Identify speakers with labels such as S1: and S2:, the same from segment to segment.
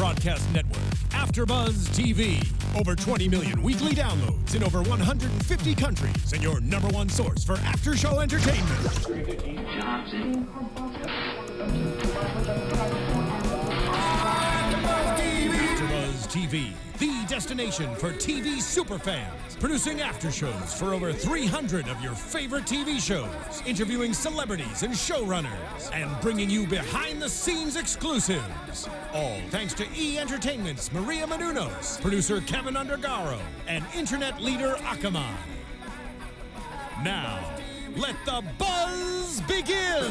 S1: broadcast network, AFTERBUZZ TV. Over 20 million weekly downloads in over 150 countries, and your number one source for after-show entertainment. AFTERBUZZ TV, the destination for TV superfans. Producing after shows for over 300 of your favorite TV shows, interviewing celebrities and showrunners, and bringing you behind-the-scenes exclusives. All thanks to E! Entertainment's Maria Menounos, producer Kevin Undergaro, and internet leader Akamai. Now, let the buzz begin!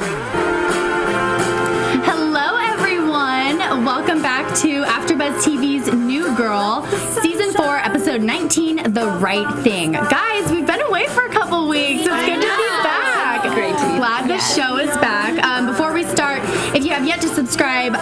S2: Hello, everyone. Welcome back to AFTERBUZZ TV's New Girl, Season 4, Episode 19, The Right Thing. Guys, we've been away for a couple weeks. It's good to be back.
S3: Great to be
S2: Glad the show is back. Before we start, if you have yet to subscribe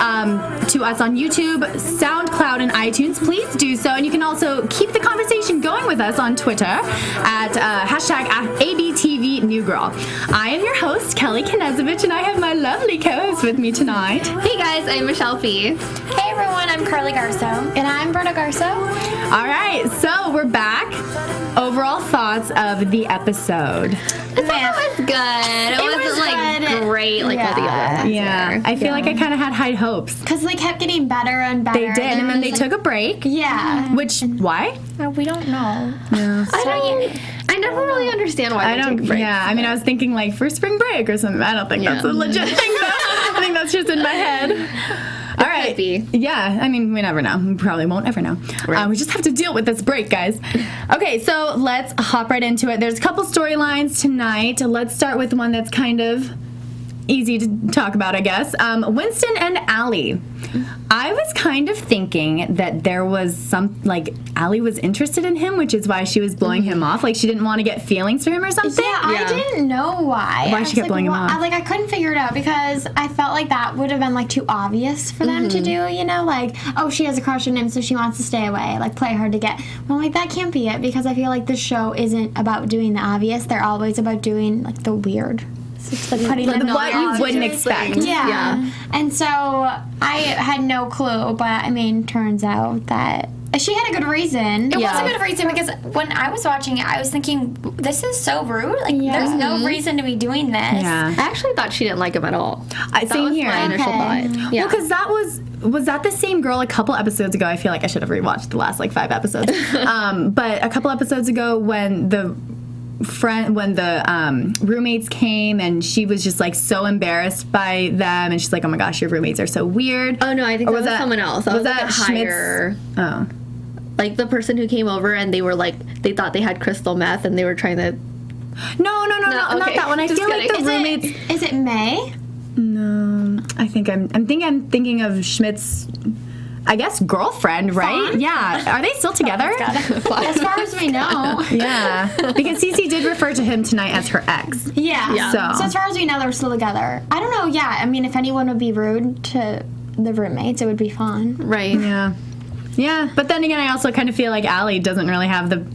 S2: to us on YouTube, SoundCloud, and iTunes, please do so. And you can also keep the conversation going with us on Twitter at hashtag ABTVNewGirl. I am your host, Kellie Knezovich, and I have my lovely co-host with me tonight.
S3: Hey guys, I'm Michelle Fee.
S4: Hey everyone, I'm Carli Garsow. And I'm Britta Garsow.
S2: All right, so we're back. Overall thoughts of the episode.
S3: I thought it was good. It wasn't like great like all the other ones.
S2: Yeah, I feel like I kind of had high hopes.
S4: Because they kept getting better and better.
S2: They did, and then they took a break.
S4: Yeah.
S2: Which, why?
S4: We don't know.
S2: Yeah.
S3: I never really understand why they take breaks.
S2: Yeah, I mean, I was thinking like for spring break or something. I don't think that's a legit thing, though. I think that's just in my head. All right.
S3: Could be.
S2: Yeah, I mean, we never know. We probably won't ever know.
S3: Right.
S2: We just have to deal with this break, guys. Okay, so let's hop right into it. There's a couple storylines tonight. Let's start with one that's kind of easy to talk about, I guess. Winston and Ally. I was kind of thinking that there was Ally was interested in him, which is why she was blowing him off. Like, she didn't want to get feelings for him or something.
S4: Yeah, I didn't know why.
S2: Why she kept blowing him off.
S4: I couldn't figure it out because I felt like that would have been, like, too obvious for them to do, you know? Like, oh, she has a crush on him, so she wants to stay away. Like, play hard to get. Well, like, that can't be it because I feel like the show isn't about doing the obvious. They're always about doing, like, the weird. It's like putting in
S2: what you wouldn't expect.
S4: Yeah. And so I had no clue, but I mean, turns out that she had a good reason.
S5: It was a good reason because when I was watching it, I was thinking, this is so rude. Like, there's no reason to be doing this.
S2: Yeah.
S3: I actually thought she didn't like him at all.
S2: Same here.
S3: My initial thought. Yeah.
S2: Well, because that was that the same girl a couple episodes ago? I feel like I should have rewatched the last 5 episodes. But a couple episodes ago when the roommates came and she was just like so embarrassed by them and she's like, oh my gosh, your roommates are so weird.
S3: Oh no, I think that was someone else. That was that higher.
S2: Oh,
S3: like the person who came over and they were like, they thought they had crystal meth and they were trying to.
S2: No,
S3: okay.
S2: not that one. I
S3: Just
S2: feel
S3: kidding.
S2: like the roommates.
S4: Is it May?
S2: No, I think I'm thinking of Schmidt's, I guess, girlfriend, right?
S4: Fawn?
S2: Yeah. Are they still together?
S4: As far as we know.
S2: Yeah. Because Cece did refer to him tonight as her ex.
S4: Yeah.
S2: So
S4: as far as we know, they're still together. I don't know. Yeah. I mean, if anyone would be rude to the roommates, it would be Fawn.
S3: Right.
S2: Yeah. Yeah. But then again, I also kind of feel like Ally doesn't really have the...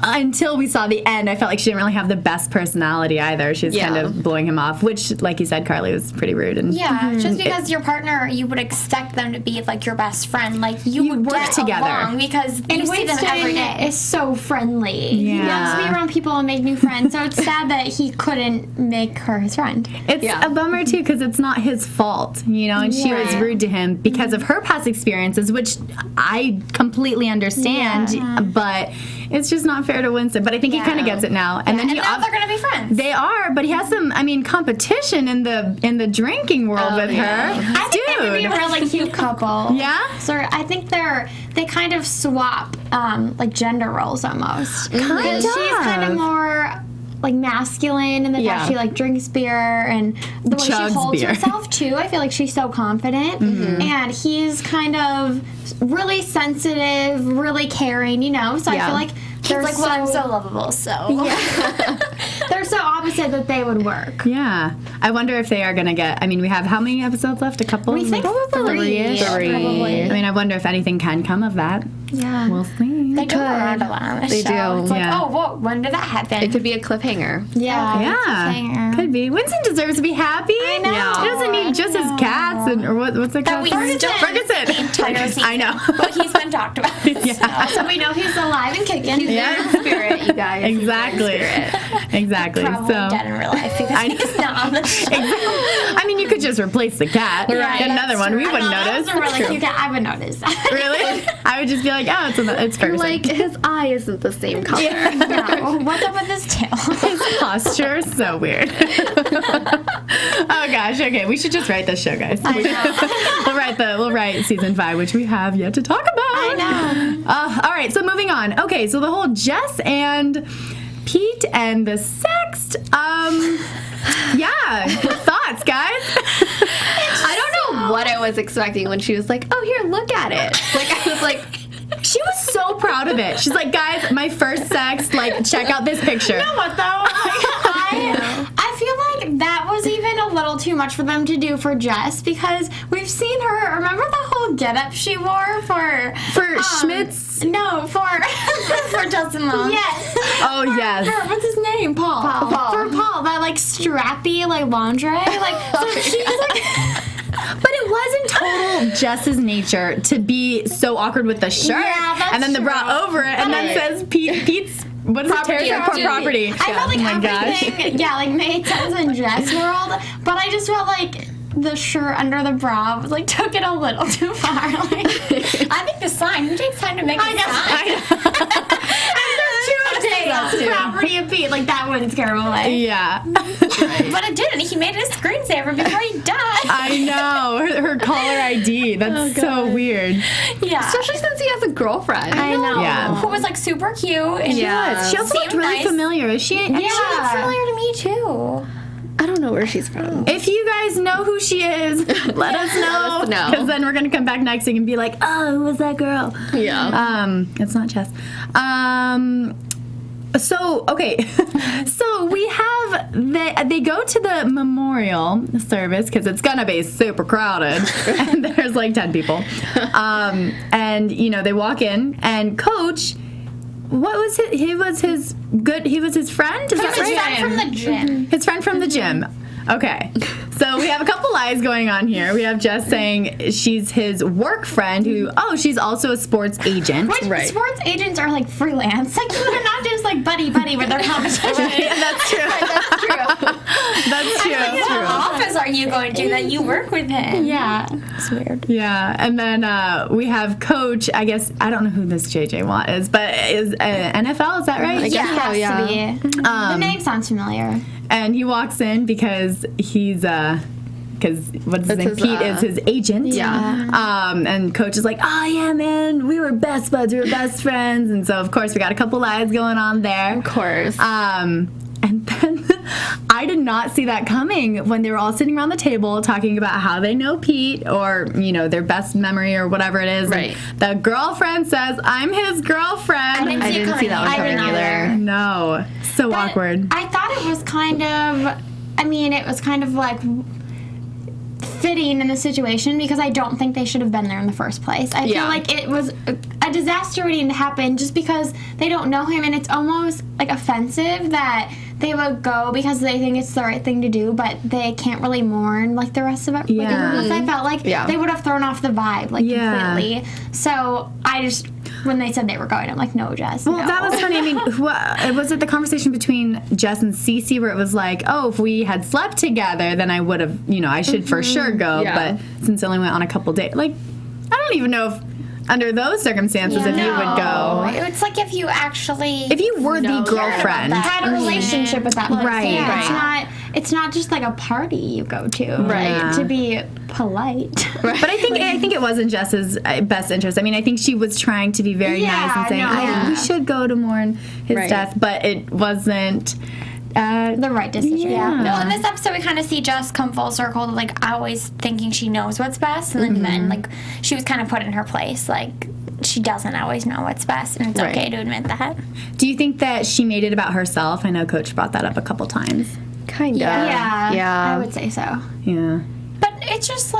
S2: Until we saw the end, I felt like she didn't really have the best personality either. She was kind of blowing him off, which, like you said, Carli, was pretty rude. And
S5: just because your partner, you would expect them to be like your best friend. Like, you would
S2: work
S5: get
S2: together
S5: along because you
S4: And
S5: see them every day.
S4: Winston is so friendly.
S2: Yeah.
S4: He loves to be around people and make new friends. So it's sad that he couldn't make her his friend.
S2: It's a bummer, too, because it's not his fault, you know, and she was rude to him because of her past experiences, which I completely understand, but it's just not fair to Winston. But I think he kind of gets it now. And then
S5: now they're going to be friends.
S2: They are, but he has some, competition in the drinking world with her.
S4: I think they would be a really cute couple.
S2: Yeah?
S4: So I think they kind of swap like gender roles almost.
S2: Kind
S4: She's kind of more like masculine in the fact she like drinks beer and the way
S2: Chugs
S4: she holds
S2: beer.
S4: herself too. I feel like she's so confident, and he's kind of really sensitive, really caring. You know, so I feel like
S5: He's like, well, I'm so lovable, so.
S4: They're so opposite that they would work.
S2: Yeah. I wonder if they are going to get, we have how many episodes left? A couple?
S4: We think
S2: three-ish?
S4: probably.
S2: I mean, I wonder if anything can come of that.
S4: Yeah.
S2: We'll see.
S5: They go around a lot on this
S3: They
S5: show.
S3: do.
S5: It's like,
S2: Yeah.
S5: oh, whoa, when did that happen?
S3: It could be a cliffhanger.
S4: Yeah.
S2: Yeah,
S5: cliffhanger.
S2: could be. Winston deserves to be happy.
S4: I know.
S2: He doesn't need just his cats or what's it called?
S5: we still-
S2: Ferguson.
S5: The entire season.
S2: I know.
S5: But he's been talked about.
S2: Yeah.
S4: So we know he's alive and kicking.
S2: Yeah.
S3: Spirit, you guys.
S2: Exactly. Exactly.
S5: Probably
S2: So.
S5: dead in real life because he's not on the show.
S2: I mean, you could just replace the cat.
S5: Right,
S2: Get another one. We wouldn't
S4: That
S2: notice.
S4: was a really cute cat. I would notice that.
S2: Really? I would just be like, oh, it's Ferguson.
S3: Like, his eye isn't the same color.
S4: No. What's up with his tail?
S2: His posture is so weird. Oh gosh. Okay, we should just write this show, guys. We'll write season 5, which we have yet to talk about.
S4: I know.
S2: All right. So moving on. Okay. So the whole Jess and Pete and the sext. Yeah. Thoughts, guys?
S3: I don't know what I was expecting when she was like, oh, here, look at it. Like, I was like,
S2: She was so proud of it. She's like, guys, my first sext. Like, check out this picture.
S4: What though? I feel like that was even a little too much for them to do for Jess because we've seen her. Remember the whole getup she wore for
S2: Schmidt's.
S4: No, for
S5: Justin Long.
S4: Yes.
S2: Oh yes.
S4: What's his name? Paul. For Paul, that like strappy like lingerie. Like so she's like.
S2: But it wasn't total Jess's nature to be so awkward with the shirt,
S4: Yeah, that's
S2: and then the bra
S4: true.
S2: over it, and then says Pete's what is it? Territory property.
S4: I felt like
S2: Oh my gosh.
S4: everything, like made sense in Jess world, but I just felt like the shirt under the bra was like took it a little too far. Like,
S5: I think the sign. Who takes time to make a sign?
S4: Property of Pete, like that wouldn't scare him away.
S2: Yeah,
S5: But it didn't. He made it a screensaver before he died.
S2: I know her caller ID. That's so weird.
S5: Yeah.
S3: especially since he has a girlfriend.
S4: I know.
S2: Yeah.
S5: Who was like super cute. And
S3: Yeah.
S2: She also looked
S5: Seemed
S2: really
S5: nice.
S2: familiar. Is she?
S5: She looks familiar to me too.
S3: I don't know where she's from.
S2: If you guys know who she is, let us know.
S3: us know.
S2: Because then we're gonna come back next week and be like, oh, who was that girl?
S3: Yeah.
S2: It's not Jess. So okay, so we have they go to the memorial service because it's gonna be super crowded, and there's like 10 people, and they walk in and Coach. What was it? He was his friend. Is that
S5: His
S2: right?
S5: friend from the gym.
S2: His friend from the gym. Okay. So we have a couple lies going on here. We have Jess saying she's his work friend who, she's also a sports agent.
S4: Which sports agents are like freelance. Like they're not just like buddy with their competition.
S2: Yeah, that's true. That's true.
S5: What office are you going to that you work with him?
S4: Yeah.
S5: It's weird.
S2: Yeah, and then we have Coach. I guess I don't know who this JJ Watt is, but is NFL? Is that right?
S3: I guess so, yeah.
S4: To be. The name sounds familiar.
S2: And he walks in because he's because what's his name?
S3: his,
S2: Pete is his agent.
S3: Yeah.
S2: And Coach is like, oh yeah, man, we were best buds, we were best friends, and so of course we got a couple lies going on there.
S3: Of course.
S2: And then I did not see that coming when they were all sitting around the table talking about how they know Pete or, their best memory or whatever it is.
S3: Right.
S2: And the girlfriend says, I'm his girlfriend.
S3: I didn't see that one coming either.
S2: No. So
S4: But
S2: awkward.
S4: I thought it was kind of like fitting in the situation because I don't think they should have been there in the first place. I feel like it was a disaster waiting to happen just because they don't know him, and it's almost like offensive that they would go because they think it's the right thing to do, but they can't really mourn like the rest of it.
S2: Yeah.
S4: I felt like they would have thrown off the vibe completely. So when they said they were going, I'm like, no, Jess.
S2: Well,
S4: no.
S2: that was funny. I mean, was it the conversation between Jess and Cece where it was like, oh, if we had slept together, then I would have, I should for sure go.
S3: Yeah.
S2: But since I only went on a couple dates, I don't even know if under those circumstances if you would go.
S5: It's like if you actually.
S2: If you were the girlfriend.
S4: had a relationship with that person.
S2: Right.
S4: Yeah, it's not just like a party you go to.
S2: Right.
S4: To be polite.
S2: But I think it was in Jess's best interest. I mean, I think she was trying to be very nice and saying, we should go to mourn his death, but it wasn't
S4: The right decision.
S2: Yeah.
S5: No, in this episode, we kind of see Jess come full circle to, always thinking she knows what's best. And then, she was kind of put in her place. She doesn't always know what's best, and it's okay to admit that.
S2: Do you think that she made it about herself? I know Coach brought that up a couple times.
S3: Kind of.
S4: Yeah.
S3: Yeah.
S4: I would say so.
S2: Yeah.
S5: But it's just,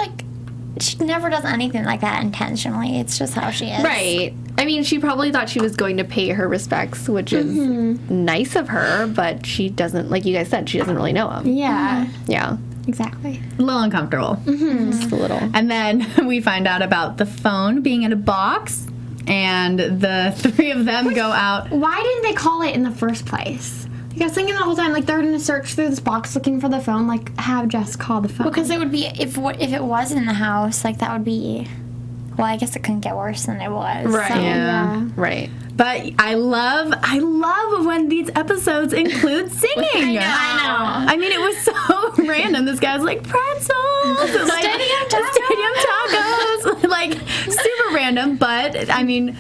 S5: she never does anything like that intentionally. It's just how she is.
S3: Right. I mean, she probably thought she was going to pay her respects, which is nice of her, but she doesn't, like you guys said, she doesn't really know him.
S4: Yeah.
S3: Yeah.
S4: Exactly.
S2: A little uncomfortable.
S3: Just a little.
S2: And then we find out about the phone being in a box, and the three of them go out.
S4: Why didn't they call it in the first place? Like, I was thinking the whole time, like, they're going to search through this box looking for the phone, like, have Jess call the phone.
S5: Because it would be, if it was in the house, like, that would be, well, I guess it couldn't get worse than it was.
S3: Right.
S5: So.
S2: Yeah.
S3: Right.
S2: But I love when these episodes include singing.
S5: I know.
S2: I mean, it was so random. This guy was like, pretzels. Like, stadium tacos. Like, super random, but, I mean,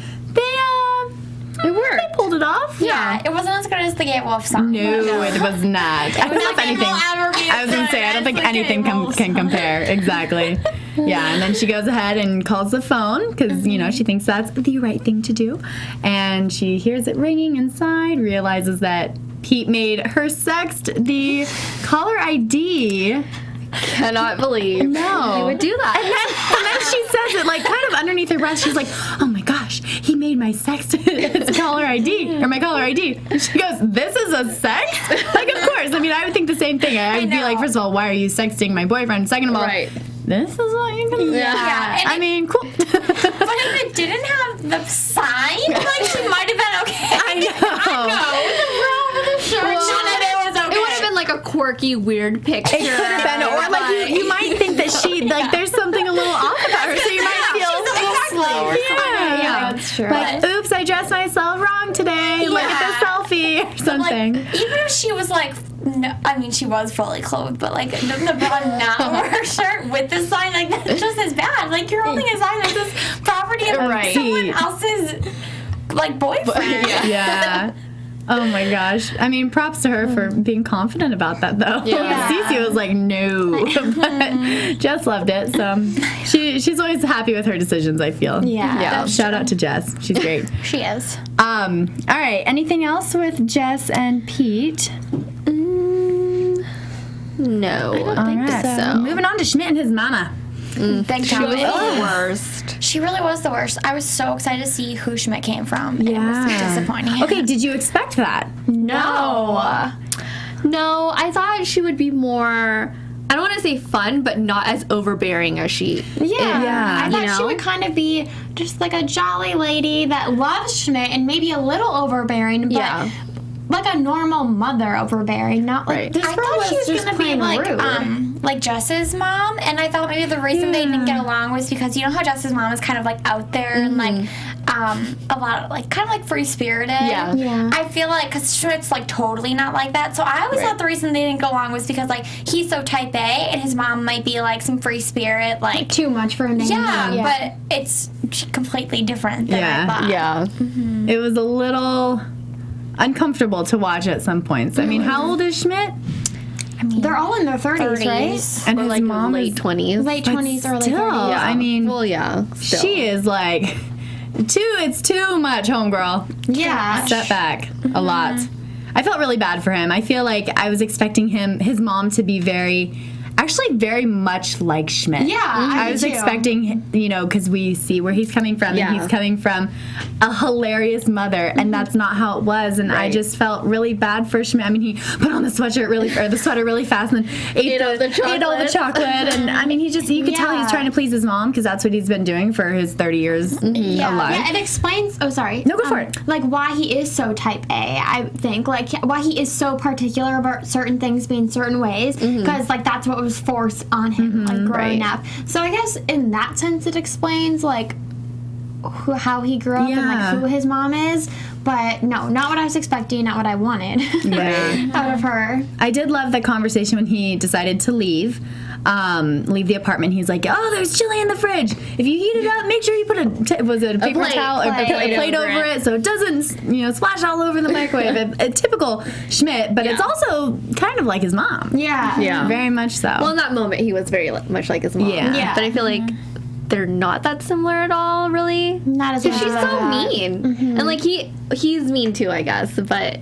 S2: it worked. They pulled it off.
S5: Yeah, it wasn't as good as the Gay Wolf song.
S2: No, it was not. I don't know if anything. I was going to say, I don't think anything can compare. Exactly. Yeah, and then she goes ahead and calls the phone because, you know, she thinks that's the right thing to do. And she hears it ringing inside, realizes that Pete made her sext the caller ID.
S3: Cannot believe
S2: No.
S3: he would do that.
S2: And then she says it, like, kind of underneath her breath. She's like, oh my gosh, he made my sext it's caller ID, or my caller ID. And she goes, this is a sext? Like, of course. I mean, I would think the same thing. I would be like, first of all, why are you sexting my boyfriend? Second of all, this is what you're going to do.
S5: Yeah, and
S2: I mean, cool.
S5: But if it didn't have the sign, like, she might have been okay.
S2: I know.
S3: It would have been like a quirky, weird picture.
S2: It could have been, or like you might think that she, like, there's something a little off about her, so you might feel
S3: Yeah, that's true.
S2: Like, oops, I dressed myself wrong today. Look at this selfie or something.
S5: Like, even if she was like, no, I mean, she was fully clothed, but like the bra not over her shirt with the sign, like, that's just as bad. Like, you're holding a sign that says property of someone else's, like, boyfriend.
S2: Yeah. Oh my gosh. I mean, props to her for being confident about that, though.
S3: Yeah.
S2: Cece was like, no. But Jess loved it, so she's always happy with her decisions, I feel.
S4: Yeah.
S2: Shout out to Jess. She's great.
S5: She is.
S2: All right. Anything else with Jess and Pete?
S3: No, I don't think so.
S2: Moving on to Schmidt and his mama.
S5: Big
S3: She
S5: time.
S3: was the worst.
S5: She really was the worst. I was so excited to see who Schmidt came from. And
S2: Yeah.
S5: it was disappointing.
S2: Okay, did you expect that?
S3: No, I thought she would be more, I don't want to say fun, but not as overbearing as she is.
S4: I thought
S3: you know?
S4: she would kind of be just like a jolly lady that loves Schmidt and maybe a little overbearing, but like a normal mother overbearing, not like this
S5: I
S4: girl
S5: thought
S4: was
S5: she was
S4: just
S5: gonna be
S4: plain
S5: like
S4: rude.
S5: Jess's mom, and I thought maybe the reason they didn't get along was because you know how Jess's mom is kind of like out there and like a lot of like kind of like free spirited.
S4: Yeah.
S5: I feel like because Schmidt's like totally not like that, so I always thought the reason they didn't get along was because like he's so type A and his mom might be like some free spirit like
S4: Too much for him to handle.
S5: but it's completely different than I thought.
S3: Yeah.
S2: It was a little uncomfortable to watch at some points. I mean, how old is Schmidt?
S5: I mean,
S4: They're all in their 30s, right?
S2: And
S3: Or
S2: his
S3: like
S2: mom
S3: late
S2: is
S3: 20s.
S4: Late 20s, early
S2: still,
S4: 30s.
S2: I mean,
S3: Well, yeah. Still.
S2: she is like it's too much, homegirl.
S4: Yeah.
S2: Step back a lot. I felt really bad for him. I feel like I was expecting his mom to be very much like Schmidt.
S4: Yeah, I
S2: was
S4: did too.
S2: expecting, because we see where he's coming from, and he's coming from a hilarious mother, and that's not how it was. And I just felt really bad for Schmidt. I mean, he put on the sweater really fast, and then ate all the chocolate. And I mean, you could tell he's trying to please his mom because that's what he's been doing for his 30 years alive.
S4: Yeah, it explains. Oh, sorry.
S2: No, go for it.
S4: Like why he is so type A. I think like why he is so particular about certain things being certain ways because like that's what was forced on him like growing up. So I guess in that sense it explains like how he grew up and like who his mom is. But no, not what I was expecting, not what I wanted out of her.
S2: I did love the conversation when he decided to leave the apartment. He's like, "Oh, there's chili in the fridge. If you heat it up, make sure you put a paper towel or a plate over it so it doesn't, splash all over the microwave." A typical Schmidt, but it's also kind of like his mom.
S3: Yeah.
S2: Very much so.
S3: Well, in that moment, he was very much like his mom.
S2: Yeah.
S3: But I feel like they're not that similar at all, really.
S4: Not as
S3: Because
S4: much
S3: she's
S4: as
S3: so
S4: that.
S3: mean. And, like, he's mean, too, I guess. But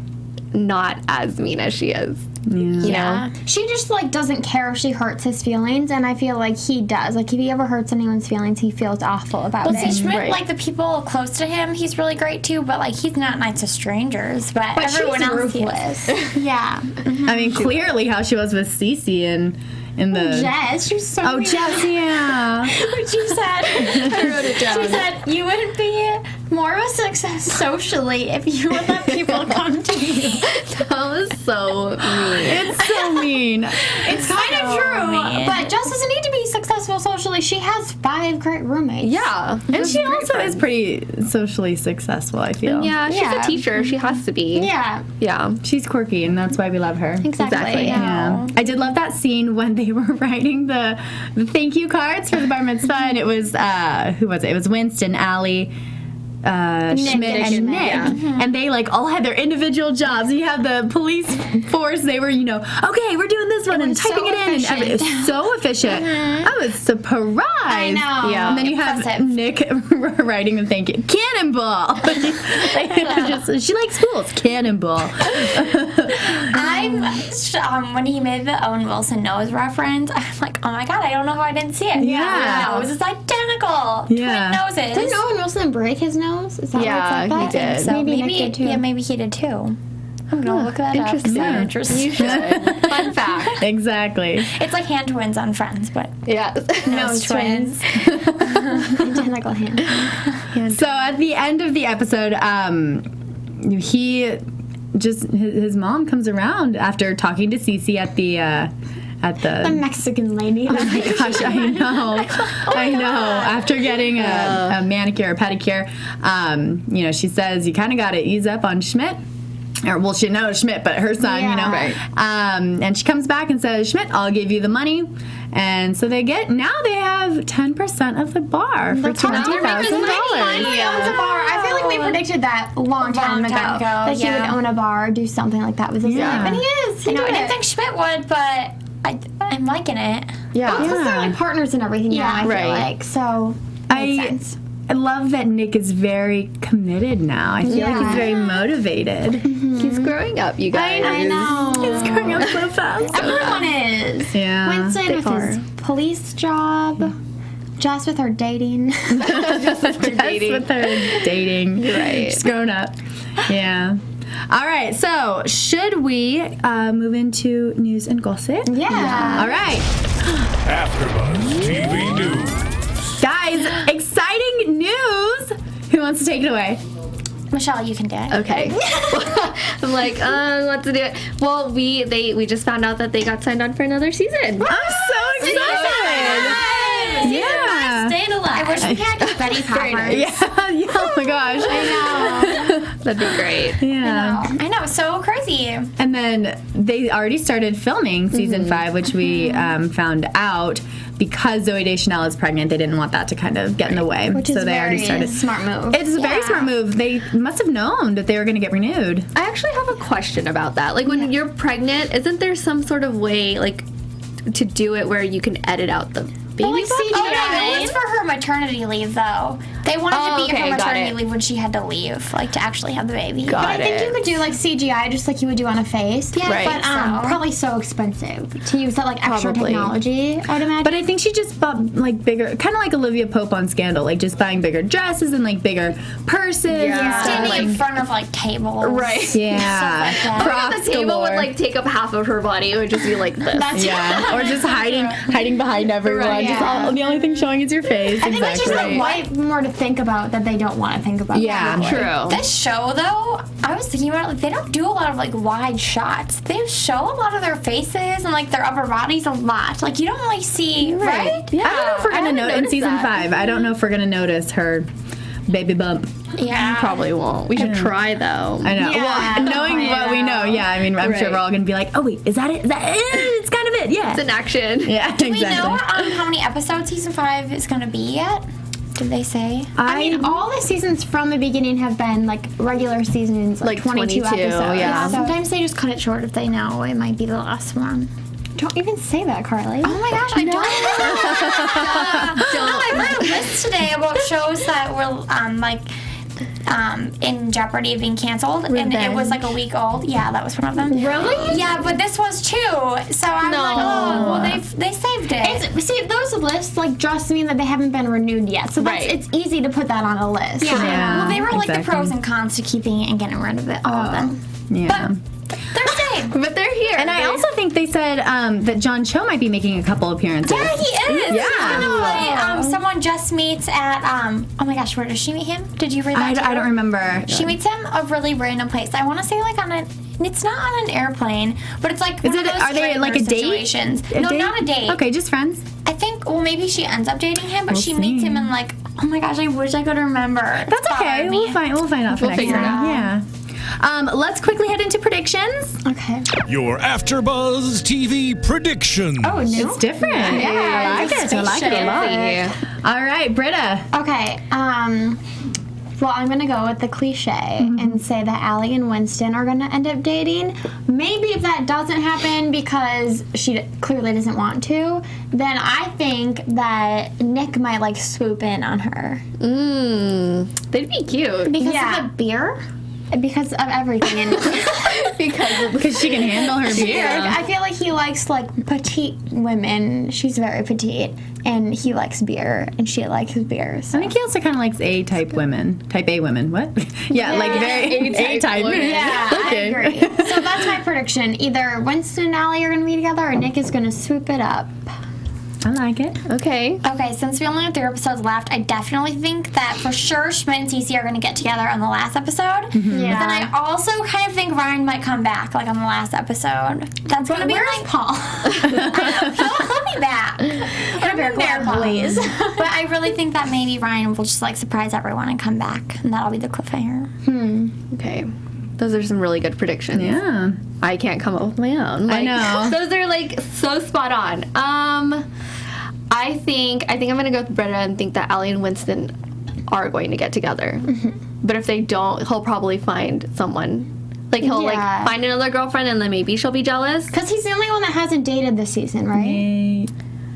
S3: not as mean as she is.
S4: Yeah. She just, like, doesn't care if she hurts his feelings, and I feel like he does. Like, if he ever hurts anyone's feelings, he feels awful about it.
S5: See, Schmidt, like, the people close to him, he's really great, too, but, like, he's not nice to strangers, but everyone
S4: she's
S5: else
S4: ruthless.
S5: Yeah.
S2: I mean, clearly how she was with Cece in the...
S4: Jess, she was so mean.
S2: Jess, yeah.
S5: She said, I wrote it down. She said, you would be more of a success socially if you would let people come to you.
S3: That was so mean.
S2: It's so mean.
S4: It's kind of true, but Jess doesn't need to be successful socially. She has 5 great roommates.
S3: Yeah.
S2: And she also is pretty socially successful, I feel.
S3: Yeah, she's a teacher. She has to be.
S4: Yeah.
S3: Yeah.
S2: She's quirky, and that's why we love her.
S4: Exactly.
S2: Yeah. I did love that scene when they were writing the thank you cards for the bar mitzvah, and it was, who was it? It was Winston, Ally, Schmidt, and Nick.
S3: Yeah.
S2: And they, like, all had their individual jobs. And you have the police force, they were, okay, we're doing this one, and typing it in. And it was so efficient. I was surprised.
S4: I know.
S3: Yeah.
S2: And then you have Nick writing the thank you. Cannonball. She likes schools. Cannonball.
S5: When he made the Owen Wilson nose reference, I'm like, oh my god, I don't know how I didn't see it.
S2: Yeah.
S5: The nose is identical.
S2: Yeah.
S5: Twin noses.
S4: Didn't Owen Wilson break his nose? Is that
S3: Yeah,
S4: what's
S3: he
S4: like that?
S3: did.
S4: So maybe Nick did too.
S5: Yeah, maybe he did too. I'm gonna look that
S3: Interesting.
S5: up. Yeah. Interesting.
S3: You should. Fun fact.
S2: Exactly.
S5: It's like hand twins on Friends, but
S3: Yeah.
S5: nose twins.
S4: Identical hand.
S2: So at the end of the episode, he just his mom comes around after talking to Cece at the
S4: Mexican lady.
S2: Oh my gosh, I know. I know. After getting a manicure or pedicure, she says you kind of got to ease up on Schmidt. Or, well, she knows Schmidt, but her son,
S3: Right.
S2: And she comes back and says, Schmidt, I'll give you the money. And so now they have 10% of the bar for $20,000.
S4: Finally owns a bar. I feel like we predicted that a long time ago. That he would own a bar, do something like that with his life. And he is.
S5: I didn't think Schmidt would, but I'm liking it.
S3: Yeah.
S4: Well, because they're like partners in everything now, I feel like. So, makes sense.
S2: I love that Nick is very committed now. I feel like he's very motivated.
S3: He's growing up, you guys.
S4: I know.
S2: He's growing up so fast.
S4: Everyone is.
S2: Yeah.
S4: Winston with his police job. Jess with her dating.
S2: Jess with her dating.
S3: You're right.
S2: She's grown up. Yeah. All right. So, should we move into news and gossip?
S4: Yeah.
S2: All right.
S1: AFTERBUZZ TV News.
S2: Guys, exciting news. Who wants to take it away?
S5: Michelle, you can do it.
S3: Okay. I'm like, what to do? Well, we just found out that they got signed on for another season.
S2: I'm so excited. Yeah.
S5: Staying alive. I wish we had confetti poppers.
S2: Yeah. Oh my gosh.
S5: I know.
S3: That'd be great.
S2: Yeah.
S5: I know. So crazy.
S2: And then they already started filming season 5, which we found out because Zooey Deschanel is pregnant. They didn't want that to kind of get in the way.
S4: Which is
S2: so they already started.
S4: Smart move.
S2: It's a very smart move. They must have known that they were going to get renewed.
S3: I actually have a question about that. Like, when you're pregnant, isn't there some sort of way, like, to do it where you can edit out the baby
S5: Like
S3: bump?
S5: CGI. It was for her maternity leave, though. They wanted to be
S3: okay,
S5: her
S3: got
S5: maternity
S3: it.
S5: leave when she had to leave, like to actually have the baby.
S3: Got
S4: I think you could do like CGI just like you would do on a face.
S5: Yeah,
S3: Right.
S4: But
S5: so.
S4: probably so expensive to use that like extra
S3: Probably.
S4: technology, I'd imagine.
S2: But I think she just bought like bigger, kind of like Olivia Pope on Scandal, like just buying bigger dresses and like bigger purses and stuff.
S5: Standing in
S2: Like,
S5: front of like tables.
S3: Right.
S2: yeah.
S5: Stuff like that.
S2: Props
S3: The table
S2: galore.
S3: would, like, take up half of her body. It would just be like this.
S5: That's
S2: Yeah, or just hiding behind everyone.
S3: Right,
S2: Just all, the only thing showing is your face.
S4: I think it's just
S2: Exactly.
S4: like way more to think about that they don't want to think about.
S2: Yeah,
S4: that.
S3: True.
S5: This show, though, I was thinking about it, like, they don't do a lot of, like, wide shots. They show a lot of their faces and, like, their upper bodies a lot. Like, you don't really see, right?
S3: Yeah.
S2: I don't know if we're gonna
S3: haven't
S2: notice in
S3: noticed
S2: season
S3: that.
S2: 5. I don't know if we're gonna notice her baby bump.
S5: Yeah.
S3: Probably won't. We should try, though.
S2: I know.
S4: Yeah,
S2: Well, knowing
S4: find
S2: what we know,
S4: out.
S2: yeah. I mean, I'm sure
S3: Right.
S2: we're all gonna be like, oh wait, is that it? Is that it? It's kind of it. Yeah.
S3: It's an action.
S2: Yeah.
S5: Do we know
S2: exactly.
S5: how many episodes season 5 is going to be yet? Did they say?
S4: I mean, all the seasons from the beginning have been like regular seasons, like 22 episodes.
S3: yeah.
S4: So
S5: Sometimes they just cut it short if they know it might be the last one.
S4: don't even say that, Carly.
S5: Oh my gosh, I don't know. No, I read a list today about shows that were like in jeopardy of being canceled, and it was like a week old. Yeah, that was one of them.
S3: Really?
S5: Yeah, but this was too. So I'm like, oh, well, they saved it.
S4: See, those lists like just mean that they haven't been renewed yet, so it's easy to put that on a list.
S5: Yeah. Well, they were like the pros and cons to keeping it and getting rid of it, all of them.
S2: Yeah.
S5: They're staying.
S3: But they're here.
S2: And I also think they said that John Cho might be making a couple appearances.
S5: Yeah, he is.
S2: Yeah.
S5: He's gonna play someone Jess meets at oh my gosh, where does she meet him? Did you read that?
S2: I don't remember.
S5: She meets him a really random place. I want to say like it's not on an airplane, but it's like one of those
S2: are they like a date?
S5: situations.
S2: No,
S5: not a date.
S2: Okay, just friends.
S5: I think, well, maybe she ends up dating him, but she
S2: We'll
S5: meets
S2: see.
S5: him and like, oh my gosh, I wish I could remember.
S2: That's okay. We'll find out for
S3: We'll
S2: next
S3: figure it
S2: time.
S3: out.
S2: Yeah. Let's quickly head into predictions.
S4: Okay.
S1: Your AfterBuzz TV predictions.
S4: Oh, new?
S2: It's different. Yeah, I like it. I like it a lot. All right, Britta.
S4: Okay. Well, I'm gonna go with the cliche and say that Ally and Winston are gonna end up dating. Maybe if that doesn't happen because she clearly doesn't want to, then I think that Nick might like swoop in on her.
S3: They'd be cute.
S4: Because of the beer? Because of everything.
S2: Because she can handle her beer.
S4: I feel like he likes like petite women. She's very petite. And he likes beer, and she likes beer. So.
S2: I think he also kind of likes A-type women. Type A women. What? Yeah, like very A-type women.
S4: Yeah,
S2: Okay.
S4: I agree. So that's my prediction. Either Winston and Ally are going to be together, or Nick is going to swoop it up.
S2: I like it.
S3: Okay.
S5: Okay, since we only have 3 episodes left, I definitely think that for sure Schmidt and Cece are going to get together on the last episode. But then I also kind of think Ryan might come back, like on the last episode. That's going to be like
S4: Paul?
S5: he'll be back. He'll be back, please. But I really think that maybe Ryan will just like surprise everyone and come back, and that'll be the cliffhanger.
S3: Okay. Those are some really good predictions.
S2: Yeah.
S3: I can't come up with my own.
S2: I know.
S3: Those are like so spot on. I think I'm gonna go with Britta and think that Ally and Winston are going to get together. But if they don't, he'll probably find someone. Like he'll like find another girlfriend and then maybe she'll be jealous.
S4: Because he's the only one that hasn't dated this season, right?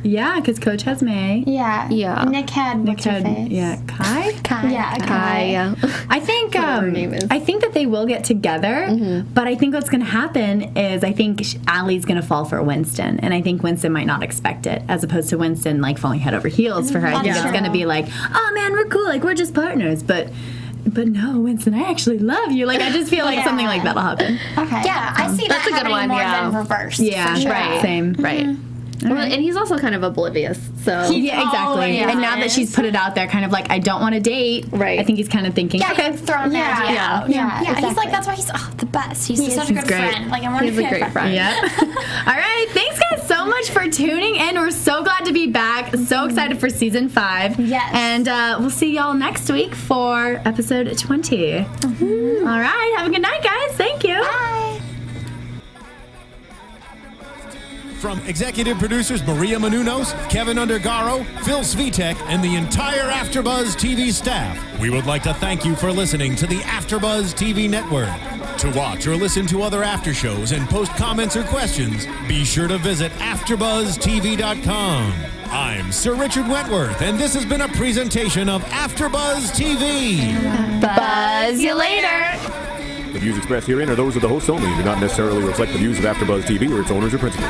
S2: Yeah, because Coach has May.
S4: Yeah.
S3: Yeah.
S4: Nick had what's her face?
S2: Yeah, Kai.
S4: Yeah,
S3: Kai, yeah.
S2: I think
S3: her name is.
S2: I think that they will get together, but I think what's going to happen is I think Allie's going to fall for Winston, and I think Winston might not expect it, as opposed to Winston like falling head over heels for her. I think it's going to be like, oh man, we're cool, like we're just partners, but no, Winston, I actually love you. Like I just feel like something like that'll happen.
S4: Okay.
S5: Yeah, I see
S3: That's
S5: that
S3: a good
S5: happening
S3: one,
S5: more
S3: yeah.
S5: than reverse.
S2: Yeah,
S5: for sure.
S3: Right.
S2: Same.
S3: Right. Well, and he's also kind of oblivious, so.
S2: Yeah, exactly. And now that she's put it out there, kind of like, I don't want to date.
S3: Right.
S2: I think he's kind of thinking,
S5: Yeah,
S2: okay.
S5: he's throwing the idea out.
S4: Yeah,
S5: He's
S4: exactly.
S5: like, that's why he's the best. He's such a good
S2: great.
S5: friend. Like, I want to
S3: He's
S5: be
S3: a great friend.
S2: Yeah. All right. Thanks, guys, so much for tuning in. We're so glad to be back. So excited for season 5.
S4: Yes.
S2: And we'll see y'all next week for episode 20. All right. Have a good night, guys. Thank you.
S5: Bye.
S1: From executive producers Maria Menounos, Kevin Undergaro, Phil Svitek, and the entire AfterBuzz TV staff, we would like to thank you for listening to the AfterBuzz TV network. To watch or listen to other after shows and post comments or questions, be sure to visit AfterBuzzTV.com. I'm Sir Richard Wentworth, and this has been a presentation of AfterBuzz TV.
S3: Buzz you later.
S6: The views expressed herein are those of the hosts only and do not necessarily reflect the views of AfterBuzz TV or its owners or principals.